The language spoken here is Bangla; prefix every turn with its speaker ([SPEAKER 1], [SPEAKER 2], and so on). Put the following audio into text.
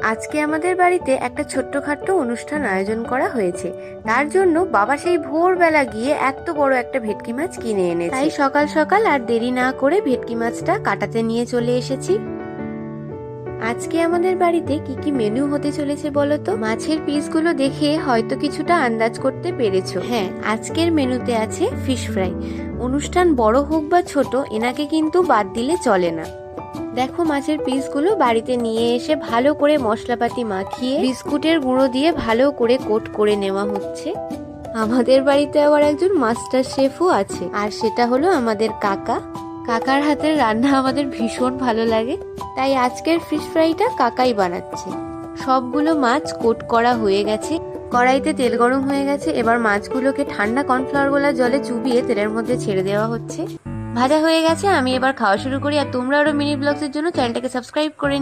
[SPEAKER 1] আজকে আমাদের বাড়িতে একটা ছোট্টখাট্ট অনুষ্ঠান আয়োজন করা হয়েছে। তার জন্য বাবা সেই ভোরবেলা গিয়ে এত বড় একটা ভেটকি মাছ কিনে এনেছে। তাই সকাল সকাল আর দেরি না করে ভেটকি মাছটা কাটাতে নিয়ে চলে এসেছি। আজকে আমাদের বাড়িতে কি কি মেনু হতে চলেছে বলো তো? মাছের পিসগুলো দেখে হয়তো কিছুটা আন্দাজ করতে পেরেছো। হ্যাঁ, আজকের মেনুতে আছে ফিশ ফ্রাই। অনুষ্ঠান বড় হোক বা ছোট, এনাকে কিন্তু বাদ দিলে চলে না। দেখো, মাছের পিসগুলো বাড়িতে নিয়ে এসে ভালো করে মশলাপাতি মাখিয়ে বিস্কুটের গুঁড়ো দিয়ে ভালো করে কোট করে নেওয়া হচ্ছে। আমাদের বাড়িতে আবার একজন মাস্টার শেফও আছে, আর সেটা হলো আমাদের কাকা। কাকার হাতের রান্না আমাদের ভীষণ ভালো লাগে, তাই আজকের ফিশ ফ্রাইটা কাকাই বানাচ্ছে। সবগুলো মাছ কোট করা হয়ে গেছে, কড়াইতে তেল গরম হয়ে গেছে। এবার মাছগুলোকে ঠান্ডা কর্নফ্লাওয়ার গোলা জলে চুবিয়ে তেলের মধ্যে ছেড়ে দেওয়া হচ্ছে। ভাজা হয়ে গেছে, আমি এবার খাওয়া শুরু করি। আর তোমরা আরো মিনি ব্লগসের জন্য চ্যানেলটাকে সাবস্ক্রাইব করে